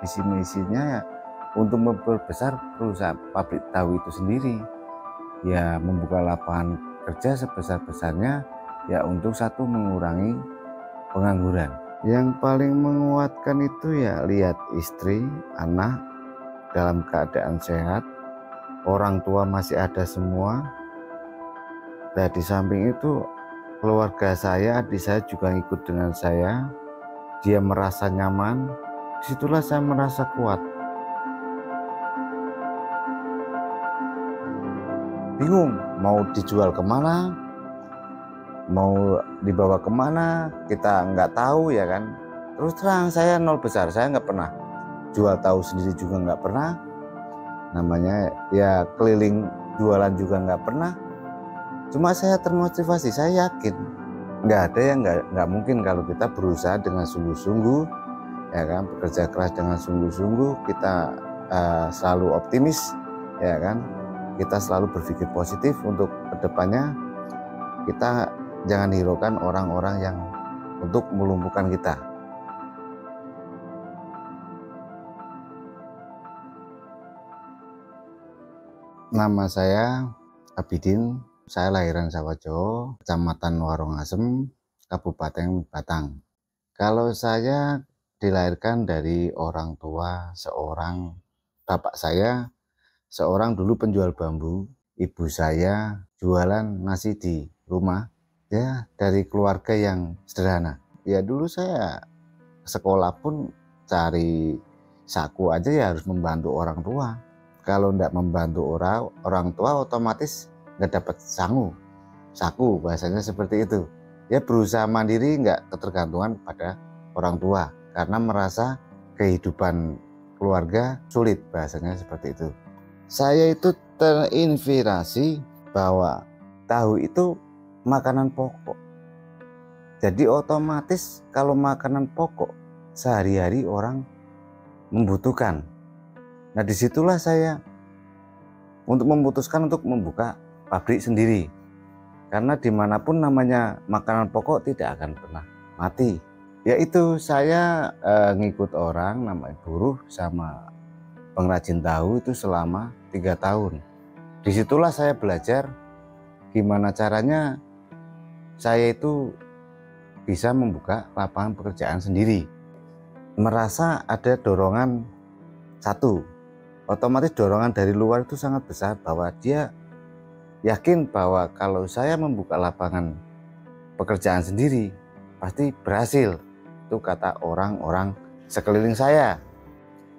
visi misinya ya untuk memperbesar perusahaan pabrik tahu itu sendiri, ya membuka lapangan kerja sebesar-besarnya, ya untuk satu mengurangi pengangguran. Yang paling menguatkan itu ya lihat istri, anak dalam keadaan sehat, orang tua masih ada semua. Dan di samping itu keluarga saya, adik saya juga ikut dengan saya, dia merasa nyaman, disitulah saya merasa kuat. Bingung mau dijual kemana, mau dibawa kemana, kita nggak tahu ya kan. Terus terang saya nol besar, saya nggak pernah jual tahu sendiri juga nggak pernah, namanya ya keliling jualan juga nggak pernah. Cuma saya termotivasi, saya yakin nggak ada yang nggak mungkin kalau kita berusaha dengan sungguh-sungguh, ya kan, bekerja keras dengan sungguh-sungguh, kita selalu optimis, ya kan, kita selalu berpikir positif untuk kedepannya. Kita jangan hiraukan orang-orang yang untuk melumpuhkan kita. Nama saya Abidin. Saya lahiran Sawajo, Kecamatan Warongasem, Kabupaten Batang. Kalau saya dilahirkan dari orang tua seorang, bapak saya seorang dulu penjual bambu, ibu saya jualan nasi di rumah, ya dari keluarga yang sederhana. Ya dulu saya sekolah pun cari saku aja ya harus membantu orang tua. Kalau tidak membantu orang tua otomatis nggak dapat saku bahasanya seperti itu. Ya berusaha mandiri, nggak ketergantungan pada orang tua karena merasa kehidupan keluarga sulit, bahasanya seperti itu. Saya itu terinspirasi bahwa tahu itu makanan pokok. Jadi otomatis kalau makanan pokok sehari-hari orang membutuhkan. Nah disitulah saya untuk memutuskan untuk membuka pabrik sendiri, karena dimanapun namanya makanan pokok tidak akan pernah mati. Yaitu saya ngikut orang namanya buruh sama pengrajin tahu itu selama 3 tahun. Disitulah saya belajar gimana caranya saya itu bisa membuka lapangan pekerjaan sendiri. Merasa ada dorongan satu, otomatis dorongan dari luar itu sangat besar bahwa dia yakin bahwa kalau saya membuka lapangan pekerjaan sendiri pasti berhasil. Itu kata orang-orang sekeliling saya.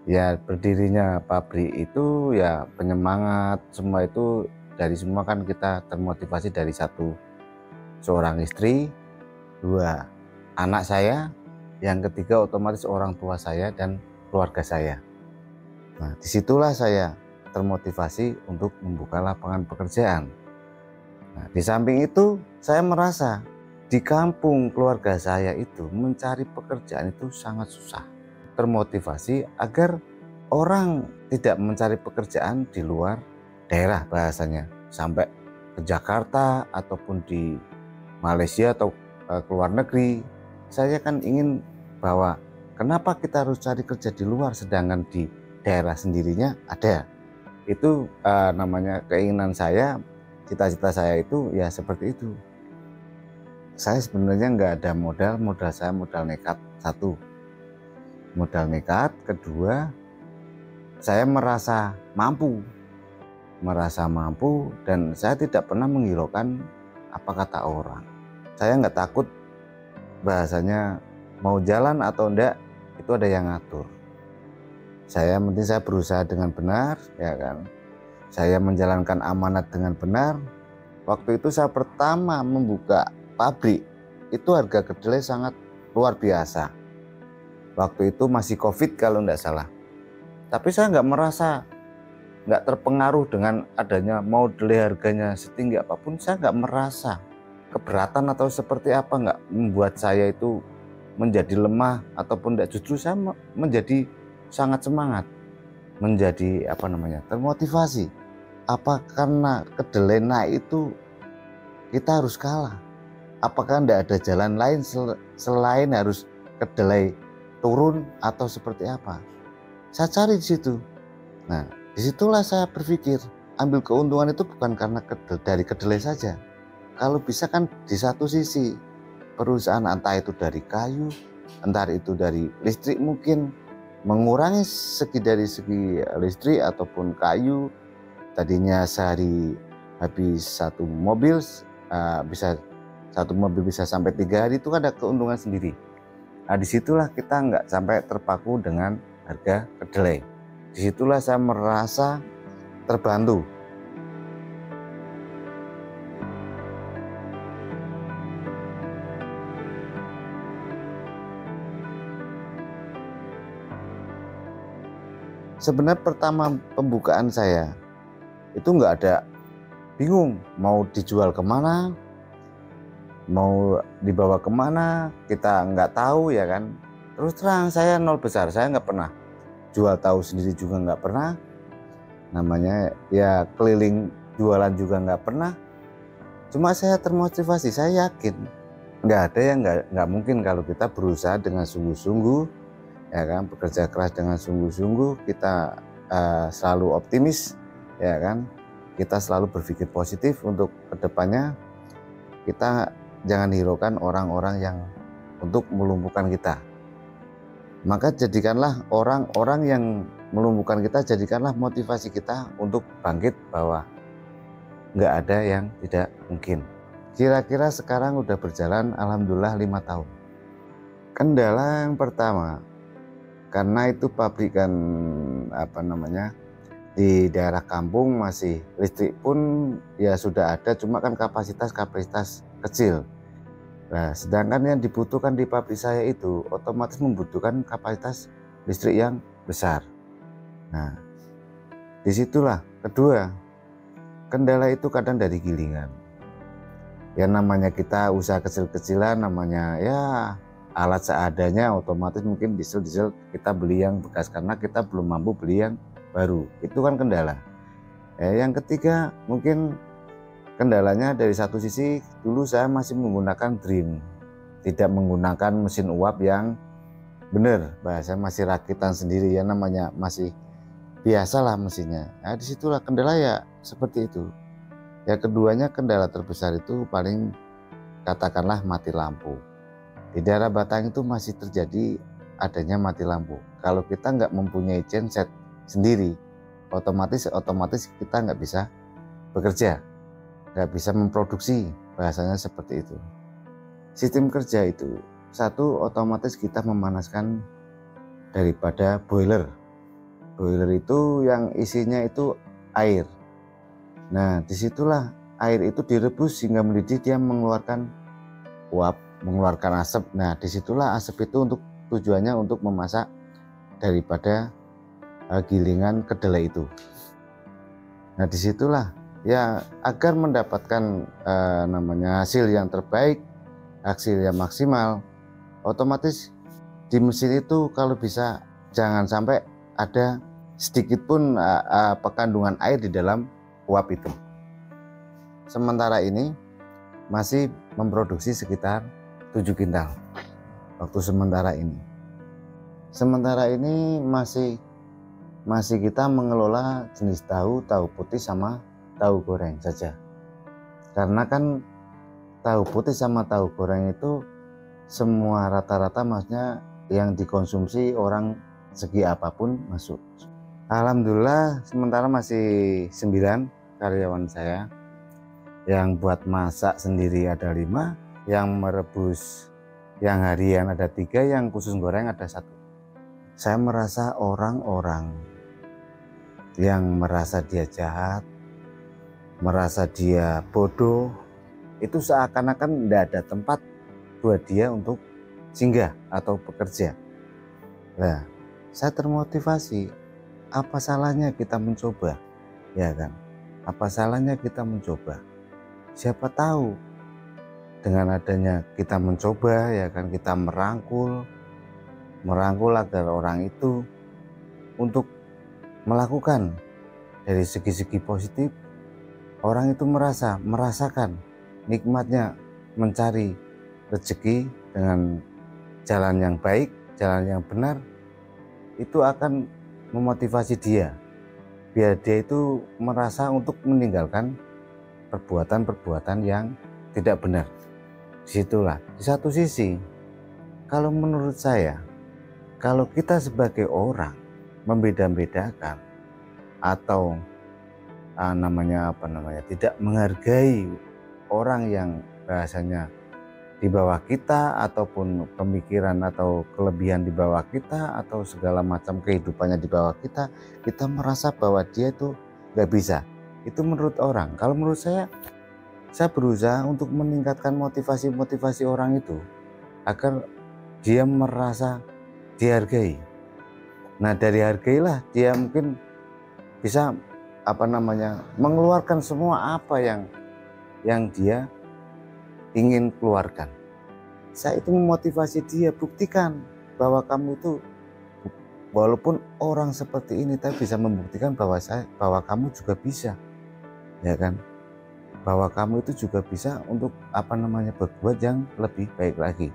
Ya berdirinya pabrik itu ya penyemangat, semua itu dari semua kan kita termotivasi dari seorang istri, 2 anak saya, yang ketiga otomatis orang tua saya dan keluarga saya. Nah disitulah saya termotivasi untuk membuka lapangan pekerjaan. Nah, di samping itu saya merasa di kampung keluarga saya itu mencari pekerjaan itu sangat susah. Termotivasi agar orang tidak mencari pekerjaan di luar daerah, bahasanya sampai ke Jakarta ataupun di Malaysia atau ke luar negeri. Saya kan ingin bahwa kenapa kita harus cari kerja di luar sedangkan di daerah sendirinya ada. Itu namanya keinginan saya, cita-cita saya itu ya seperti itu. Saya sebenarnya nggak ada modal saya modal nekat. Satu, modal nekat. Kedua, saya merasa mampu dan saya tidak pernah menghiraukan apa kata orang. Saya nggak takut, bahasanya mau jalan atau enggak itu ada yang ngatur. Saya penting saya berusaha dengan benar, ya kan. Saya menjalankan amanat dengan benar. Waktu itu saya pertama membuka pabrik, itu harga kedelai sangat luar biasa. Waktu itu masih COVID kalau enggak salah. Tapi saya nggak terpengaruh dengan adanya mau kedelai harganya setinggi apapun. Saya nggak merasa keberatan atau seperti apa, nggak membuat saya itu menjadi lemah ataupun enggak. Justru saya menjadi sangat semangat, menjadi termotivasi. Apa karena kedelai naik itu kita harus kalah? Apakah tidak ada jalan lain selain harus kedelai turun atau seperti apa? Saya cari di situ. Nah, disitulah saya berpikir, ambil keuntungan itu bukan karena dari kedelai saja. Kalau bisa kan di satu sisi perusahaan, entah itu dari kayu, entah itu dari listrik, mungkin mengurangi dari segi listrik ataupun kayu. Tadinya sehari habis satu mobil, satu mobil bisa sampai 3 hari, itu ada keuntungan sendiri. Nah, disitulah kita nggak sampai terpaku dengan harga kedelai. Disitulah saya merasa terbantu. Sebenarnya pertama pembukaan saya itu nggak ada, bingung mau dijual kemana, mau dibawa kemana, kita nggak tahu ya kan. Terus terang saya nol besar, saya nggak pernah jual tahu sendiri juga nggak pernah, namanya ya keliling jualan juga nggak pernah. Cuma saya termotivasi, saya yakin nggak ada yang nggak mungkin kalau kita berusaha dengan sungguh-sungguh, ya kan, bekerja keras dengan sungguh-sungguh, kita selalu optimis, ya kan, kita selalu berpikir positif untuk kedepannya. Kita jangan hiraukan orang-orang yang untuk melumpuhkan kita. Maka jadikanlah orang-orang yang melumpuhkan kita, jadikanlah motivasi kita untuk bangkit, bahwa nggak ada yang tidak mungkin. Kira-kira sekarang udah berjalan alhamdulillah 5 tahun. Kendala yang pertama, karena itu pabrikan di daerah kampung, masih listrik pun ya sudah ada, cuma kan kapasitas kecil. Nah, sedangkan yang dibutuhkan di pabrik saya itu otomatis membutuhkan kapasitas listrik yang besar. Nah, disitulah kedua, kendala itu kadang dari gilingan. Ya namanya kita usaha kecil-kecilan, namanya ya alat seadanya, otomatis mungkin diesel kita beli yang bekas karena kita belum mampu beli yang baru. Itu kan kendala. Yang ketiga mungkin kendalanya dari satu sisi, dulu saya masih menggunakan drim, tidak menggunakan mesin uap yang benar, bahasa masih rakitan sendiri ya, namanya masih biasalah mesinnya. Nah, disitulah kendala ya seperti itu. Ya keduanya kendala terbesar itu paling katakanlah mati lampu. Di daerah Batang itu masih terjadi adanya mati lampu. Kalau kita nggak mempunyai genset sendiri, otomatis kita nggak bisa bekerja, nggak bisa memproduksi, bahasanya seperti itu. Sistem kerja itu satu, otomatis kita memanaskan daripada boiler. Boiler itu yang isinya itu air. Nah, disitulah air itu direbus hingga mendidih, dia mengeluarkan uap, mengeluarkan asap. Nah, disitulah asap itu untuk tujuannya untuk memasak daripada gilingan kedelai itu. Nah, disitulah ya agar mendapatkan hasil yang terbaik, hasil yang maksimal, otomatis di mesin itu kalau bisa jangan sampai ada sedikit pun kandungan air di dalam uap itu. Sementara ini masih memproduksi sekitar 7 kintal waktu sementara ini. Sementara ini masih kita mengelola jenis tahu putih sama tahu goreng saja. Karena kan tahu putih sama tahu goreng itu semua rata-rata maksudnya yang dikonsumsi orang segi apapun masuk. Alhamdulillah sementara masih 9 karyawan saya. Yang buat masak sendiri ada 5, yang merebus yang harian ada 3, yang khusus goreng ada 1. Saya merasa orang-orang yang merasa dia jahat, merasa dia bodoh, itu seakan-akan tidak ada tempat buat dia untuk singgah atau bekerja. Nah, saya termotivasi, apa salahnya kita mencoba, ya kan? Apa salahnya kita mencoba? Siapa tahu dengan adanya kita mencoba, ya kan, kita merangkul agar orang itu untuk melakukan dari segi-segi positif. Orang itu merasakan nikmatnya mencari rezeki dengan jalan yang baik, jalan yang benar, itu akan memotivasi dia biar dia itu merasa untuk meninggalkan perbuatan-perbuatan yang tidak benar. Disitulah di satu sisi, kalau menurut saya, kalau kita sebagai orang membeda-bedakan atau tidak menghargai orang yang bahasanya di bawah kita, ataupun pemikiran atau kelebihan di bawah kita, atau segala macam kehidupannya di bawah kita, kita merasa bahwa dia itu nggak bisa. Itu menurut orang. Kalau menurut saya berusaha untuk meningkatkan motivasi orang itu agar dia merasa dihargai. Nah, dari hargailah dia mungkin bisa mengeluarkan semua apa yang dia ingin keluarkan. Saya itu memotivasi dia, buktikan bahwa kamu itu walaupun orang seperti ini, tapi bisa membuktikan bahwa kamu juga bisa, ya kan? Bahwa kamu itu juga bisa untuk berbuat yang lebih baik lagi.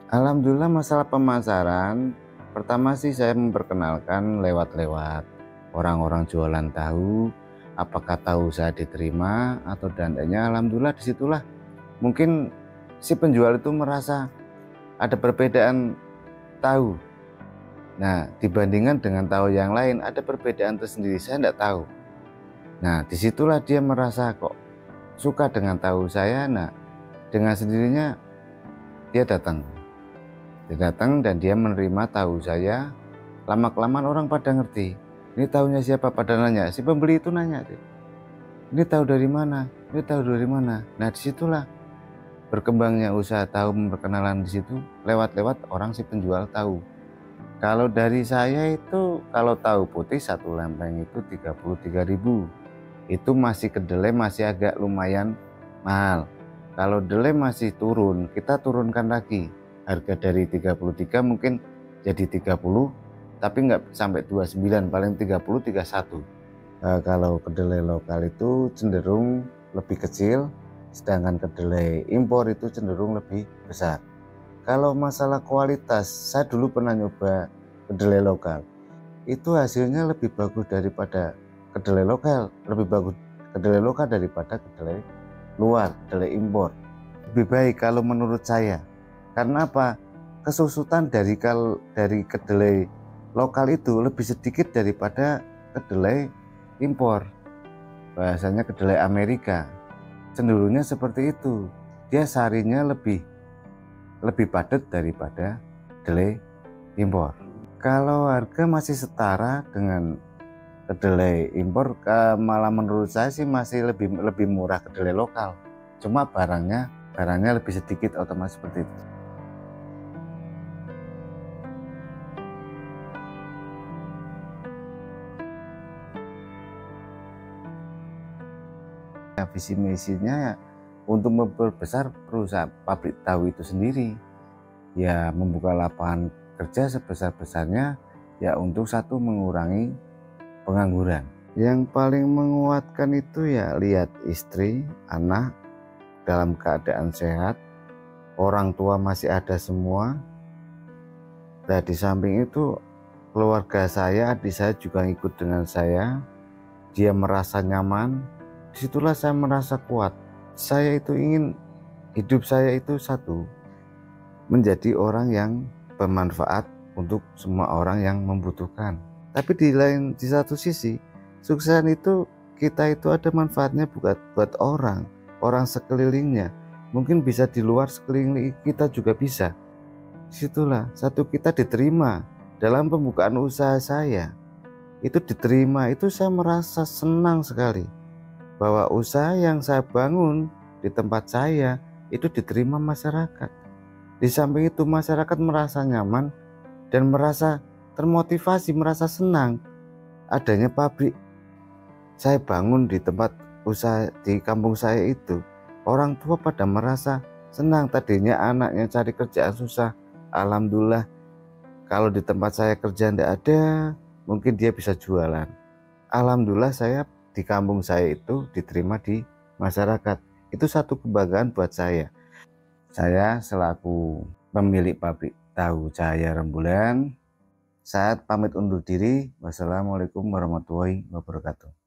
Alhamdulillah, masalah pemasaran, pertama sih saya memperkenalkan lewat orang-orang jualan tahu, apakah tahu saya diterima atau dandanya. Alhamdulillah, disitulah mungkin si penjual itu merasa ada perbedaan tahu. Nah, dibandingkan dengan tahu yang lain ada perbedaan tersendiri, saya tidak tahu. Nah, disitulah dia merasa kok suka dengan tahu saya. Nah, dengan sendirinya dia datang dan dia menerima tahu saya. Lama-kelamaan orang pada ngerti, ini tahunya siapa, pada nanya. Si pembeli itu nanya, ini tahu dari mana, ini tahu dari mana. Nah, disitulah berkembangnya usaha tahu memperkenalan. Di situ lewat orang si penjual tahu. Kalau dari saya itu, kalau tahu putih satu lempeng itu 33.000. Itu masih kedelai masih agak lumayan mahal. Kalau delai masih turun, kita turunkan lagi harga dari 33 mungkin jadi 30, tapi nggak sampai 29, paling 30, 31. Kalau kedelai lokal itu cenderung lebih kecil, sedangkan kedelai impor itu cenderung lebih besar. Kalau masalah kualitas, saya dulu pernah nyoba kedelai lokal, itu hasilnya lebih bagus daripada kedelai lokal, lebih bagus kedelai lokal daripada kedelai luar, kedelai impor. Lebih baik kalau menurut saya. Karena apa? Kesusutan dari kedelai lokal itu lebih sedikit daripada kedelai impor. Bahasanya kedelai Amerika. Cenderungnya seperti itu. Dia sarinya lebih padat daripada kedelai impor. Kalau harga masih setara dengan kedelai impor, malah menurut saya sih masih lebih murah kedelai lokal. Cuma barangnya lebih sedikit, otomatis seperti itu. Ya, visi misinya untuk memperbesar perusahaan pabrik tahu itu sendiri, ya membuka lapangan kerja sebesar-besarnya, ya untuk satu mengurangi pengangguran. Yang paling menguatkan itu ya lihat istri, anak dalam keadaan sehat, orang tua masih ada semua. Dan di samping itu keluarga saya, adik saya juga ikut dengan saya, dia merasa nyaman. Disitulah saya merasa kuat. Saya itu ingin hidup saya itu satu, menjadi orang yang bermanfaat untuk semua orang yang membutuhkan. Tapi di satu sisi, sukses itu kita itu ada manfaatnya buat orang sekelilingnya. Mungkin bisa di luar sekeliling kita juga bisa. Disitulah satu, kita diterima dalam pembukaan usaha saya. Itu diterima, itu saya merasa senang sekali bahwa usaha yang saya bangun di tempat saya itu diterima masyarakat. Di samping itu masyarakat merasa nyaman dan merasa termotivasi, merasa senang adanya pabrik saya bangun di tempat usaha di kampung saya itu. Orang tua pada merasa senang. Tadinya anaknya cari kerjaan susah, alhamdulillah kalau di tempat saya kerja tidak ada, mungkin dia bisa jualan. Alhamdulillah saya di kampung saya itu diterima di masyarakat. Itu satu kebanggaan buat saya. Saya selaku pemilik pabrik tahu Cahaya Rembulan, Saya pamit undur diri. Wassalamualaikum warahmatullahi wabarakatuh.